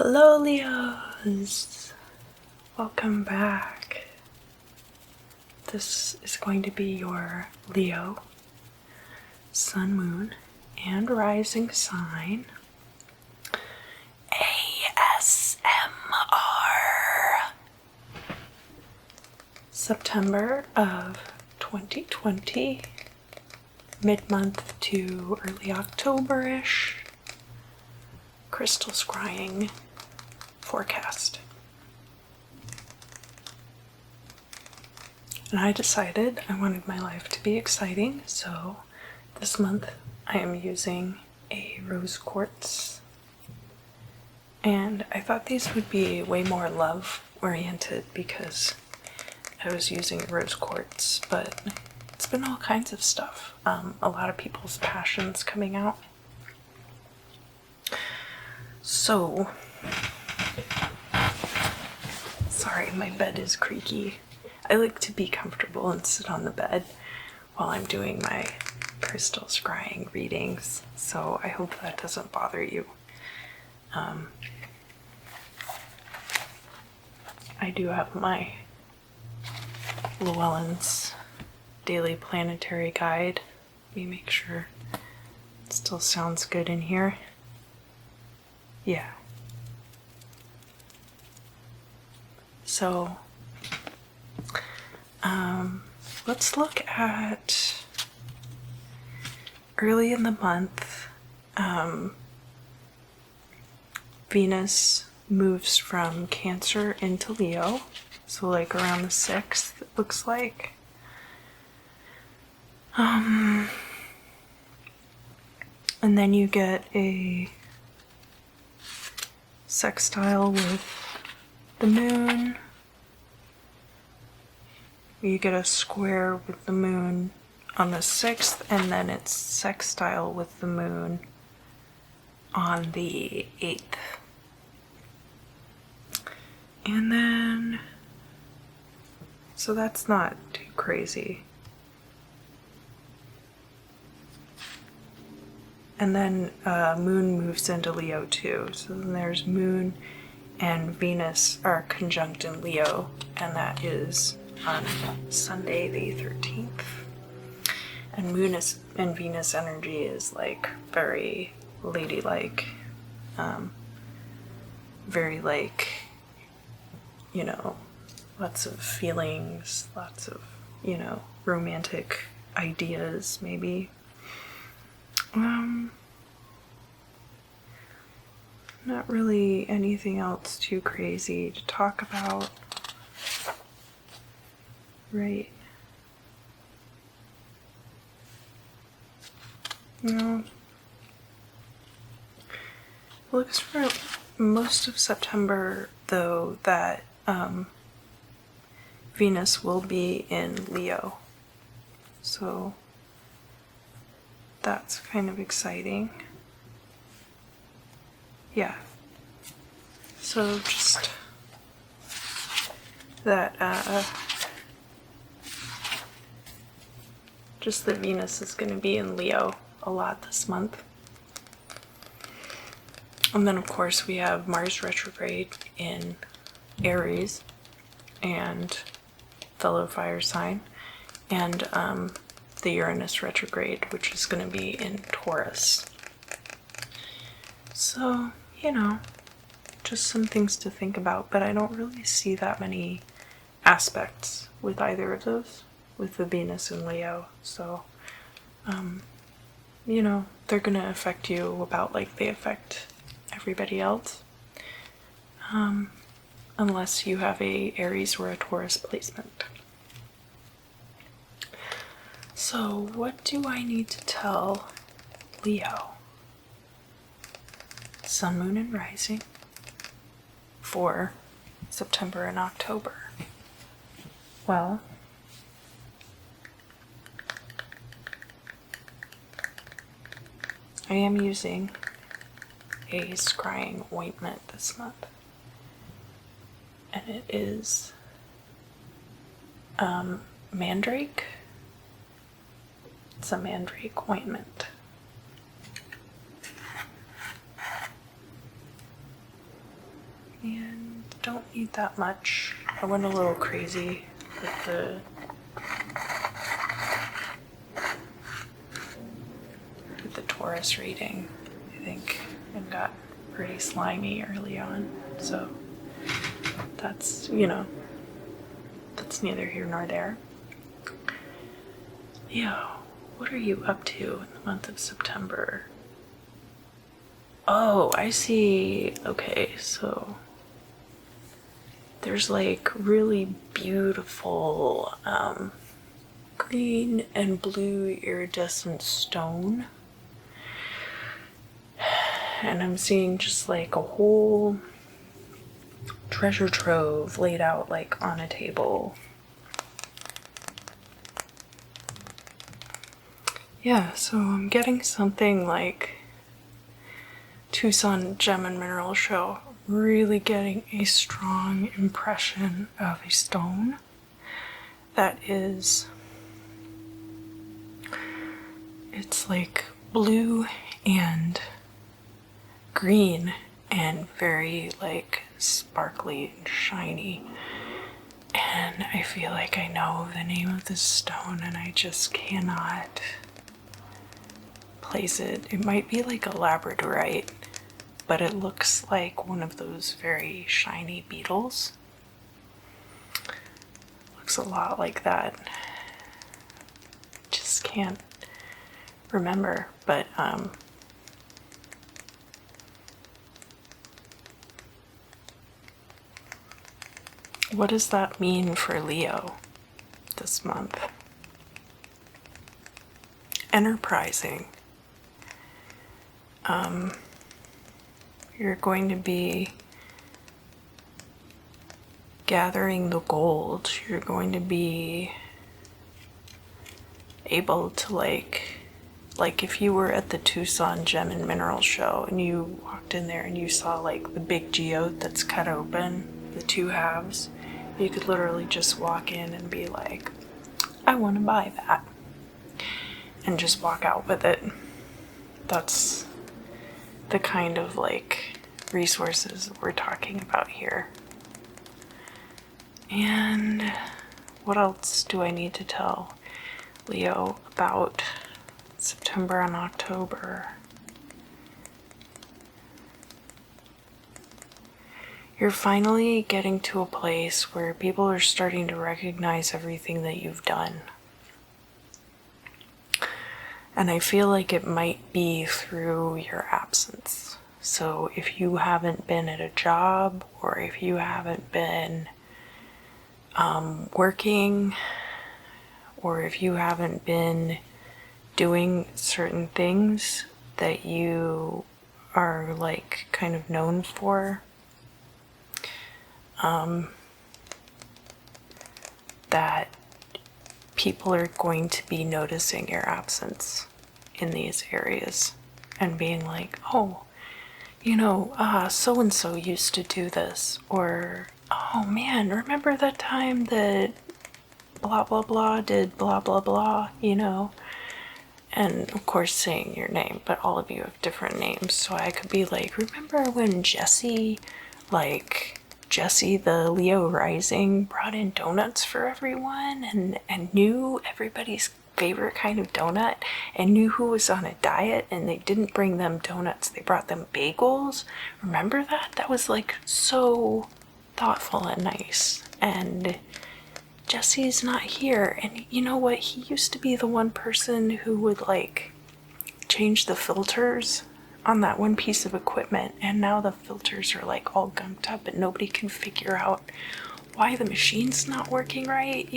Hello Leos! Welcome back. This is going to be your Leo, Sun, Moon, and Rising sign. ASMR! September of 2020, mid-month to early October-ish. Crystal scrying forecast. And I decided I wanted my life to be exciting, so this month I am using a rose quartz. And I thought these would be way more love oriented because I was using rose quartz, but it's been all kinds of stuff. A lot of people's passions coming out. So, sorry, my bed is creaky. I like to be comfortable and sit on the bed while I'm doing my crystal scrying readings, so I hope that doesn't bother you. I do have my Llewellyn's Daily Planetary Guide. Let me make sure it still sounds good in here. Yeah. So, let's look at early in the month. Venus moves from Cancer into Leo, so like around the 6th, it looks like. And then you get a sextile with the moon. You get a square with the moon on the 6th, and then it's sextile with the moon on the 8th. And then, so that's not too crazy. And then Moon moves into Leo too. So then there's Moon and Venus are conjunct in Leo, and that is on Sunday the 13th. And Moon and Venus energy is like very ladylike, very like, you know, lots of feelings, lots of, you know, romantic ideas maybe. Not really anything else too crazy to talk about. Right. No. Looks for most of September, though, that Venus will be in Leo. So that's kind of exciting. Yeah. So just that, just that Venus is going to be in Leo a lot this month. And then of course we have Mars retrograde in Aries and fellow fire sign, and the Uranus retrograde, which is going to be in Taurus. So, you know, just some things to think about, but I don't really see that many aspects with either of those, with the Venus and Leo. So, you know, they're going to affect you about like they affect everybody else. Unless you have a Aries or a Taurus placement. So, what do I need to tell Leo, Sun, Moon, and Rising for September and October? Well, I am using a scrying ointment this month, and it is Mandrake. It's a Mandrake Ointment. need that much. I went a little crazy with the Taurus reading, I think, and got pretty slimy early on. So that's, that's neither here nor there. Leo, what are you up to in the month of September? Oh, I see. Okay, so there's like really beautiful green and blue iridescent stone. And I'm seeing just like a whole treasure trove laid out like on a table. Yeah, so I'm getting something like Tucson Gem and Mineral Show, really getting a strong impression of a stone that is, it's like blue and green and very like sparkly and shiny. And I feel like I know the name of this stone and I just cannot place it. It might be like a labradorite, but it looks like one of those very shiny beetles. Looks a lot like that. Just can't remember, but what does that mean for Leo this month? Enterprising. You're going to be gathering the gold. You're going to be able to like if you were at the Tucson Gem and Mineral Show and you walked in there and you saw like the big geode that's cut open, the two halves, you could literally just walk in and be like, I want to buy that, and just walk out with it. That's the kind of like resources we're talking about here. And what else do I need to tell Leo about September and October? You're finally getting to a place where people are starting to recognize everything that you've done. And I feel like it might be through your absence. So if you haven't been at a job, or if you haven't been working, or if you haven't been doing certain things that you are like kind of known for, that people are going to be noticing your absence in these areas and being like, oh, so-and-so used to do this, or, oh man, remember that time that blah blah blah did blah blah blah, and of course saying your name, but all of you have different names. So I could be like, remember when Jesse the Leo rising brought in donuts for everyone and knew everybody's favorite kind of donut and knew who was on a diet, and they didn't bring them donuts, they brought them bagels. Remember that? That was like so thoughtful and nice. And Jesse's not here, and you know what? He used to be the one person who would like change the filters on that one piece of equipment, and now the filters are like all gunked up and nobody can figure out why the machine's not working right,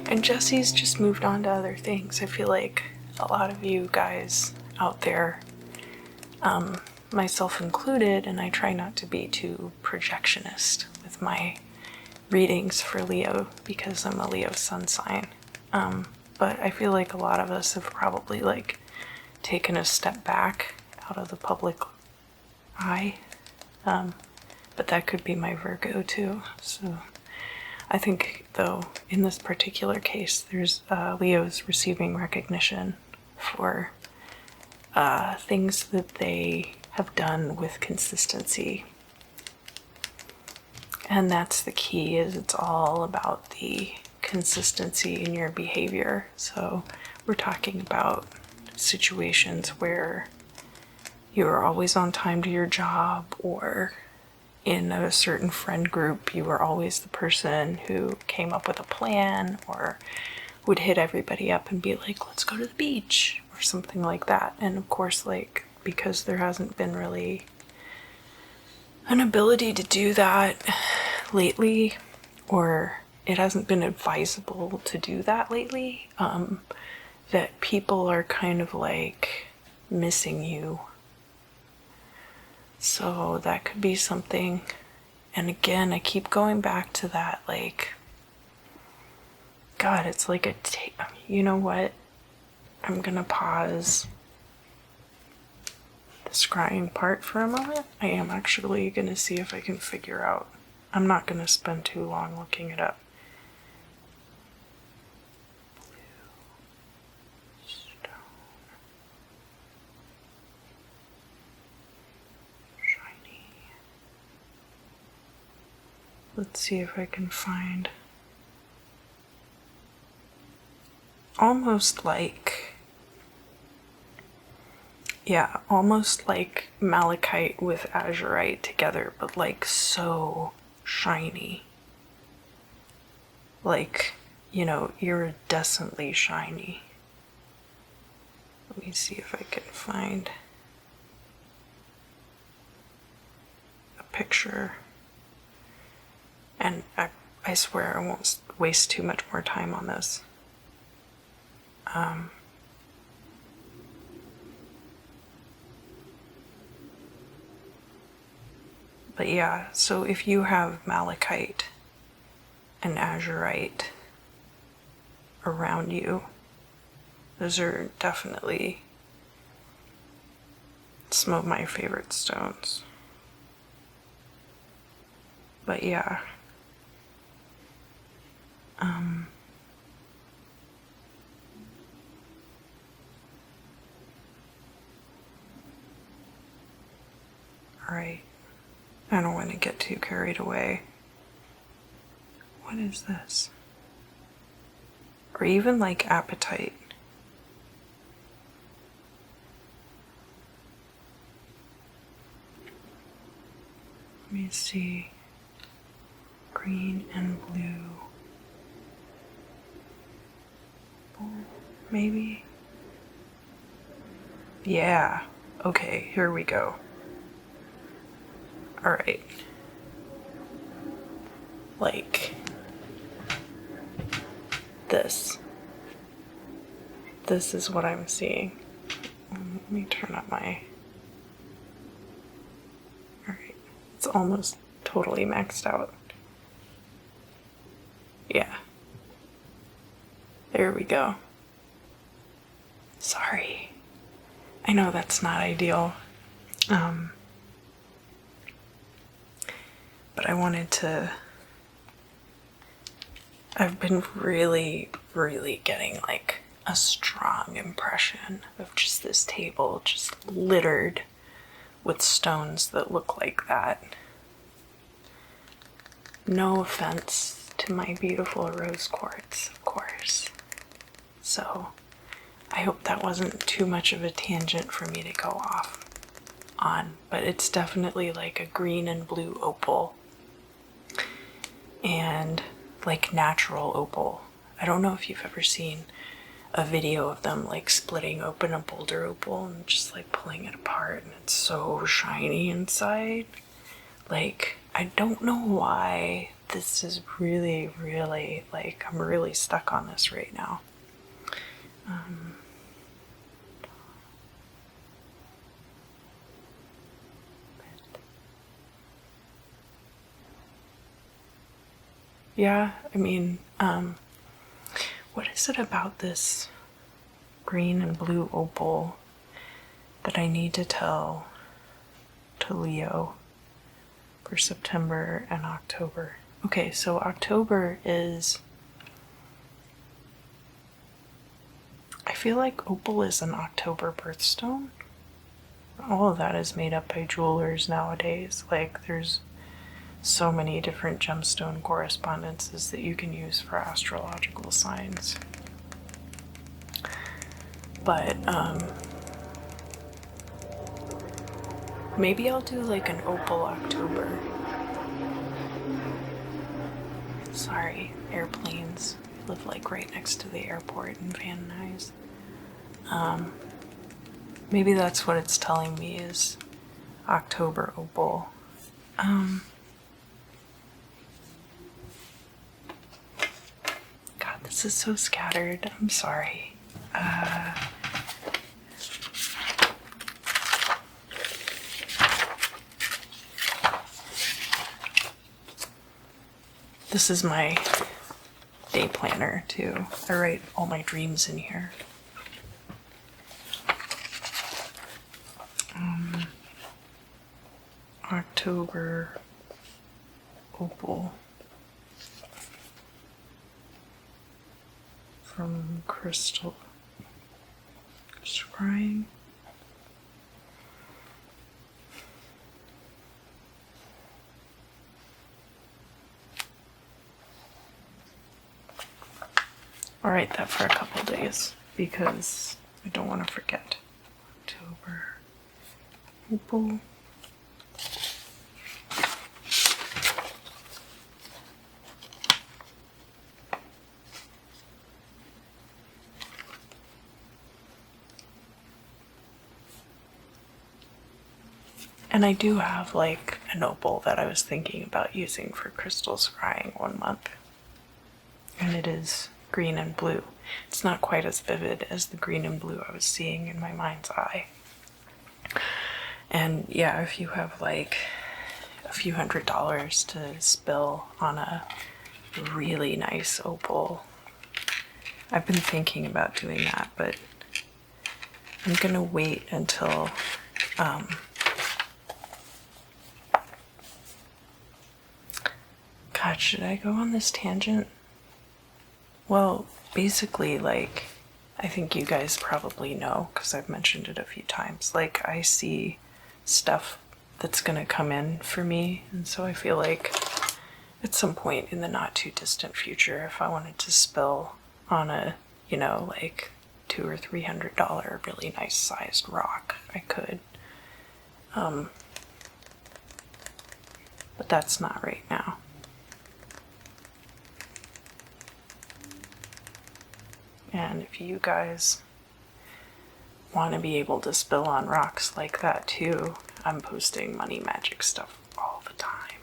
And Jesse's just moved on to other things. I feel like a lot of you guys out there, myself included, and I try not to be too projectionist with my readings for Leo because I'm a Leo sun sign. But I feel like a lot of us have probably like taken a step back out of the public eye. But that could be my Virgo too. So I think, though, in this particular case, there's Leos receiving recognition for things that they have done with consistency. And that's the key, is it's all about the consistency in your behavior. So we're talking about situations where you are always on time to your job, or in a certain friend group, you were always the person who came up with a plan or would hit everybody up and be like, let's go to the beach or something like that. And of course, like, because there hasn't been really an ability to do that lately, or it hasn't been advisable to do that lately, that people are kind of like missing you. So that could be something. And again, I keep going back to that, like, God, it's like you know what? I'm gonna pause the scrying part for a moment. I am actually gonna see if I can figure out. I'm not gonna spend too long looking it up. Let's see if I can find almost like malachite with azurite together, but like so shiny. Like, iridescently shiny. Let me see if I can find a picture. And I swear I won't waste too much more time on this. But yeah, so if you have malachite and azurite around you, those are definitely some of my favorite stones. But yeah. Alright. I don't want to get too carried away. What is this? Or even like apatite. Let me see. Green and blue. Maybe? Yeah. Okay, here we go. Alright. Like this. This is what I'm seeing. Let me turn up my... Alright. It's almost totally maxed out. Yeah. There we go. Sorry. I know that's not ideal. But I wanted to... I've been really, really getting like a strong impression of just this table just littered with stones that look like that. No offense to my beautiful rose quartz, of course. So I hope that wasn't too much of a tangent for me to go off on, but it's definitely like a green and blue opal. And like natural opal. I don't know if you've ever seen a video of them like splitting open a boulder opal and just like pulling it apart, and it's so shiny inside. Like, I don't know why this is really, really, like, I'm really stuck on this right now. Yeah, I mean, what is it about this green and blue opal that I need to tell to Leo for September and October? Okay, so October is... I feel like opal is an October birthstone. All of that is made up by jewelers nowadays. Like, there's so many different gemstone correspondences that you can use for astrological signs. But maybe I'll do like an opal October. Sorry, airplanes. I live like right next to the airport in Van Nuys. Maybe that's what it's telling me is October opal. God, this is so scattered. I'm sorry. This is my day planner too. I write all my dreams in here. October opal from Crystal Scrying. I'll write that for a couple days because I don't want to forget. October opal. And I do have like an opal that I was thinking about using for crystal scrying one month. And it is green and blue. It's not quite as vivid as the green and blue I was seeing in my mind's eye. And yeah, if you have like a few $100s to spill on a really nice opal, I've been thinking about doing that, but I'm gonna wait until God, should I go on this tangent? Well, basically, like, I think you guys probably know, because I've mentioned it a few times, like, I see stuff that's gonna come in for me, and so I feel like at some point in the not too distant future, if I wanted to spill on a, you know, like $200 or $300 really nice sized rock, I could. But that's not right now. And if you guys want to be able to spill on rocks like that too, I'm posting money magic stuff all the time.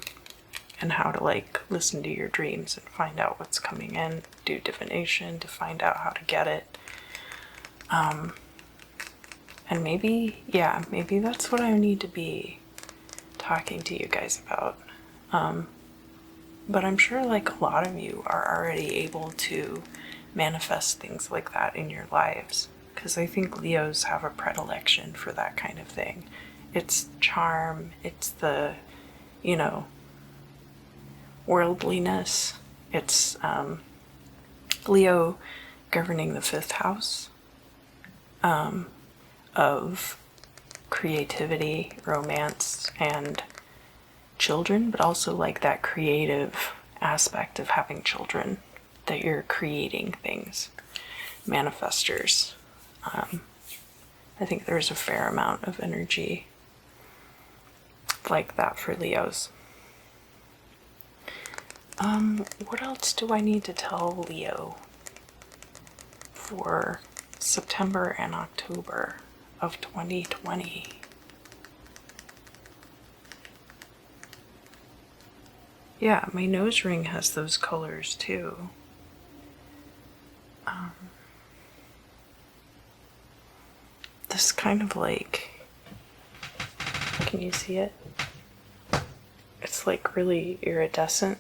And how to like listen to your dreams and find out what's coming in, do divination to find out how to get it. And maybe, yeah, maybe that's what I need to be talking to you guys about. But I'm sure like a lot of you are already able to manifest things like that in your lives, because I think Leos have a predilection for that kind of thing. It's charm, it's the, you know, worldliness. It's Leo governing the 5th house of creativity, romance, and children, but also like that creative aspect of having children, that you're creating things, manifestors. I think there's a fair amount of energy like that for Leos. What else do I need to tell Leo for September and October of 2020? Yeah, my nose ring has those colors too. This kind of like, can you see it? It's like really iridescent.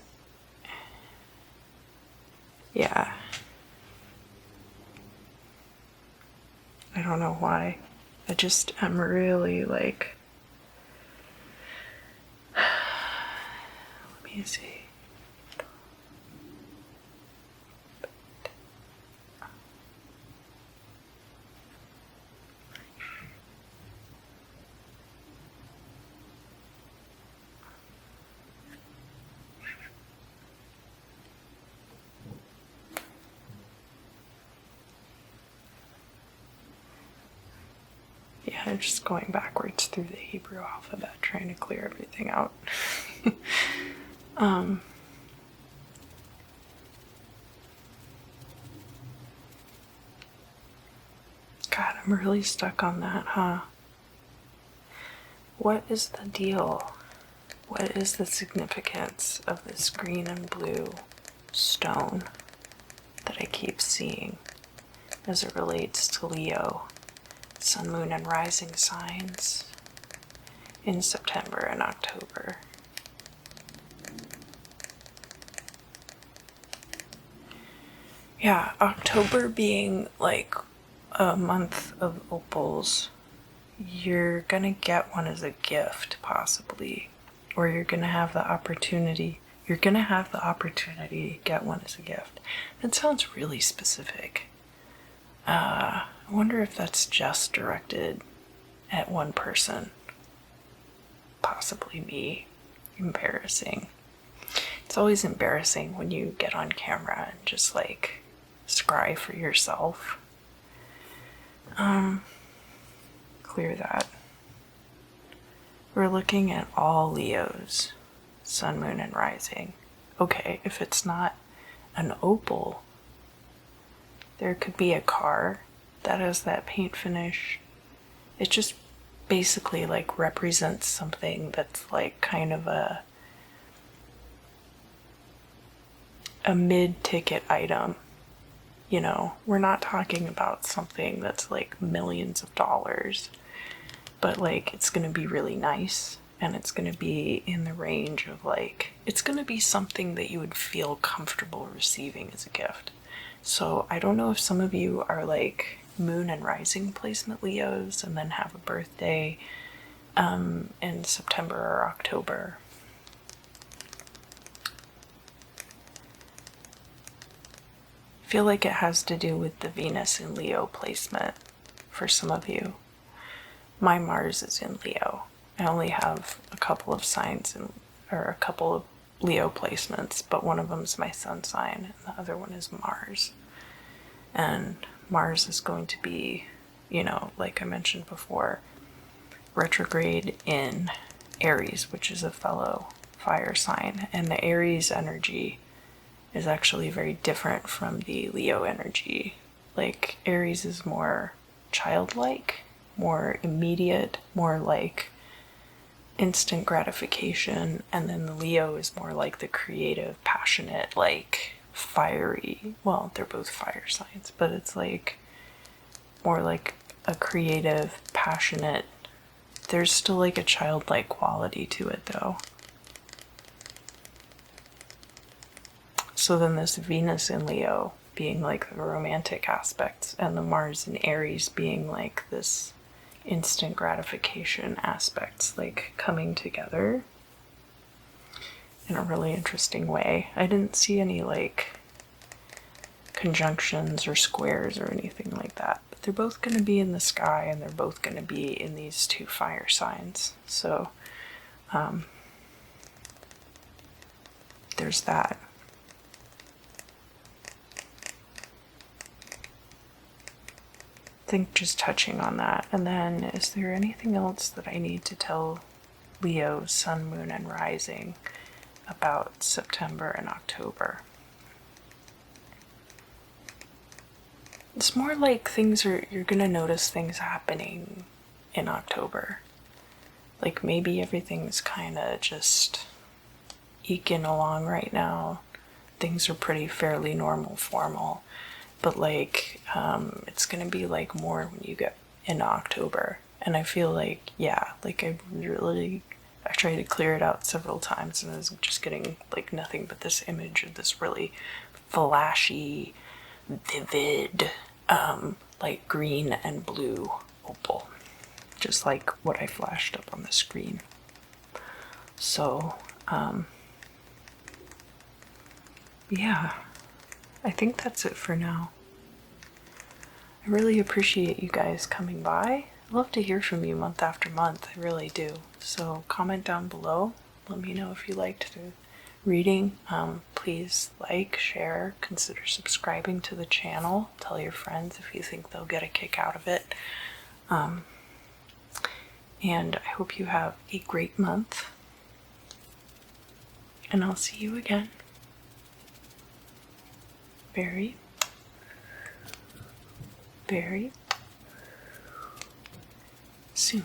Yeah. I don't know why. I just am really like, let me see. Yeah, just going backwards through the Hebrew alphabet, trying to clear everything out. God, I'm really stuck on that, huh? What is the deal? What is the significance of this green and blue stone that I keep seeing as it relates to Leo, sun, moon, and rising signs in September and October? Yeah, October being like a month of opals, you're gonna get one as a gift, possibly, or you're gonna have the opportunity. You're gonna have the opportunity to get one as a gift. That sounds really specific. I wonder if that's just directed at one person. Possibly me. Embarrassing. It's always embarrassing when you get on camera and just like scry for yourself. Clear that. We're looking at all Leos, sun, moon, and rising. Okay, if it's not an opal, there could be a car that has that paint finish. It just basically like represents something that's like kind of a mid-ticket item. You know, we're not talking about something that's like millions of dollars, but like it's going to be really nice, and it's going to be in the range of like, it's going to be something that you would feel comfortable receiving as a gift. So I don't know if some of you are like moon and rising placement Leos and then have a birthday in September or October. I feel like it has to do with the Venus in Leo placement for some of you. My Mars is in Leo. I only have a couple of signs or a couple of Leo placements, but one of them is my sun sign and the other one is Mars. And Mars is going to be, you know, like I mentioned before, retrograde in Aries, which is a fellow fire sign. And the Aries energy is actually very different from the Leo energy. Like, Aries is more childlike, more immediate, more like instant gratification, and then the Leo is more like the creative, passionate, like fiery. Well, they're both fire signs, but it's like more like a creative, passionate. There's still like a childlike quality to it though. So then this Venus in Leo being like the romantic aspects, and the Mars in Aries being like this instant gratification aspects, like coming together in a really interesting way. I didn't see any like conjunctions or squares or anything like that, but they're both going to be in the sky, and they're both going to be in these two fire signs. So there's that. I think just touching on that. And then is there anything else that I need to tell Leo, sun, moon, and rising about September and October? It's more like you're gonna notice things happening in October. Like maybe everything's kind of just eking along right now. Things are pretty fairly normal, formal. But like, it's gonna be like more when you get into October. And I feel like, yeah, like I tried to clear it out several times, and I was just getting like nothing but this image of this really flashy, vivid, like green and blue opal. Just like what I flashed up on the screen. So, yeah. I think that's it for now. I really appreciate you guys coming by. I love to hear from you month after month, I really do. So comment down below. Let me know if you liked the reading. Please like, share, consider subscribing to the channel. Tell your friends if you think they'll get a kick out of it. and I hope you have a great month. And I'll see you again very, very soon.